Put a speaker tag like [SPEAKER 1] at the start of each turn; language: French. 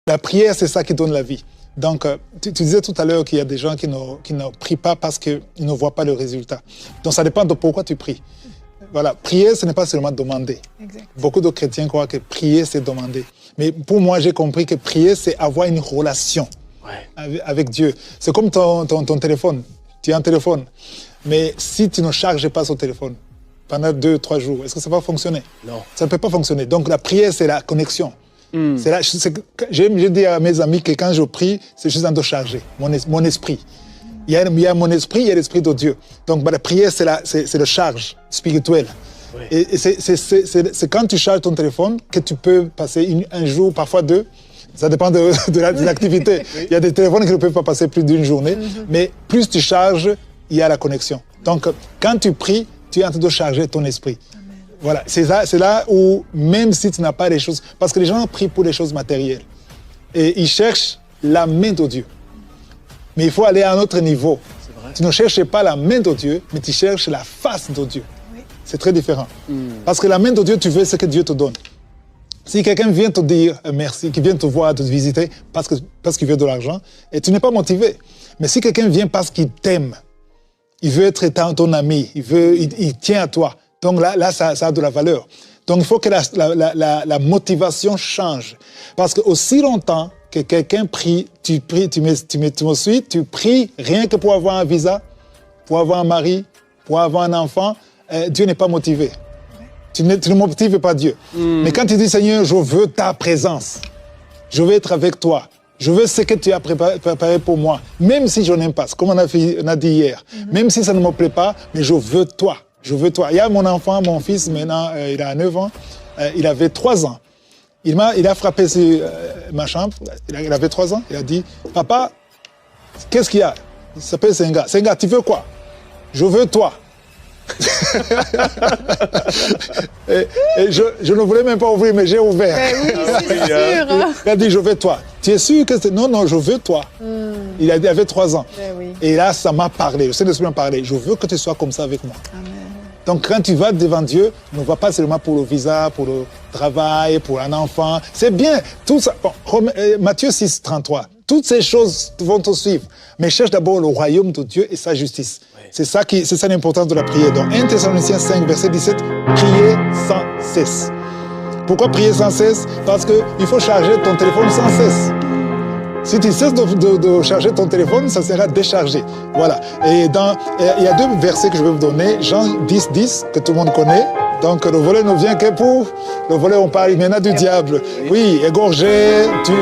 [SPEAKER 1] La prière, c'est ça qui donne la vie. Donc, tu disais tout à l'heure qu'il y a des gens qui ne prient pas parce qu'ils ne voient pas le résultat. Donc, ça dépend de pourquoi tu pries. Voilà, prier, ce n'est pas seulement demander. Exact. Beaucoup de chrétiens croient que prier, c'est demander. Mais pour moi, j'ai compris que prier, c'est avoir une relation avec Dieu. C'est comme ton téléphone. Tu as un téléphone. Mais si tu ne charges pas son téléphone pendant 2-3 jours, est-ce que ça va fonctionner? Non. Ça ne peut pas fonctionner. Donc, la prière, c'est la connexion. Je dis à mes amis que quand je prie, c'est juste en de charger mon esprit. Il y a mon esprit, il y a l'esprit de Dieu. Donc, la prière, c'est le charge spirituel. Oui. Et c'est quand tu charges ton téléphone que tu peux passer un jour, parfois 2. Ça dépend de l'activité. Oui. Il y a des téléphones qui ne peuvent pas passer plus d'une journée. Mais plus tu charges, il y a la connexion. Donc, quand tu pries, tu es en train de charger ton esprit. Amen. Voilà, c'est là où, même si tu n'as pas les choses... Parce que les gens prient pour les choses matérielles. Et ils cherchent la main de Dieu. Mais il faut aller à un autre niveau. Tu ne cherches pas la main de Dieu, mais tu cherches la face de Dieu. Oui. C'est très différent. Parce que la main de Dieu, tu veux ce que Dieu te donne. Si quelqu'un vient te dire merci, qui vient te voir, te visiter, parce qu'il veut de l'argent, et tu n'es pas motivé. Mais si quelqu'un vient parce qu'il t'aime, il veut être ton ami, il tient à toi, donc là ça a de la valeur. Donc il faut que la motivation change. Parce que aussi longtemps que quelqu'un prie, tu me suis, tu pries rien que pour avoir un visa, pour avoir un mari, pour avoir un enfant, Dieu n'est pas motivé. Tu ne motives pas Dieu. Mais quand tu dis, Seigneur, je veux ta présence, je veux être avec toi, je veux ce que tu as préparé pour moi, même si je n'aime pas, comme on a dit hier, même si ça ne me plaît pas, mais je veux toi, je veux toi. Il y a mon enfant, mon fils, maintenant, il a 9 ans, il avait 3 ans. Il a frappé sur ma chambre, il avait 3 ans, il a dit, papa, qu'est-ce qu'il y a? Il s'appelle Senga. Senga, tu veux quoi? Je veux toi. et je ne voulais même pas ouvrir, mais j'ai ouvert.
[SPEAKER 2] Oui, c'est sûr.
[SPEAKER 1] Il a dit, je veux toi. Tu es sûr que c'est... Non, je veux toi. Il avait 3 ans. Oui. Et là, ça m'a parlé, le Saint-Esprit m'a parlé. Je veux que tu sois comme ça avec moi. Amen. Donc, quand tu vas devant Dieu, ne va pas seulement pour le visa, pour le travail, pour un enfant. C'est bien, tout ça. Bon, Matthieu 6, 33. Toutes ces choses vont te suivre. Mais cherche d'abord le royaume de Dieu et sa justice. Oui. C'est ça l'importance de la prière. Donc, 1 Thessaloniciens 5, verset 17, priez sans cesse. Pourquoi prier sans cesse? Parce qu'il faut charger ton téléphone sans cesse. Si tu cesses de charger ton téléphone, ça sera déchargé. Voilà. Et il y a 2 versets que je vais vous donner. Jean 10, 10, que tout le monde connaît. Donc, le volet ne vient que pour... Le volet, on parle maintenant du diable. Oui, égorgé, tué...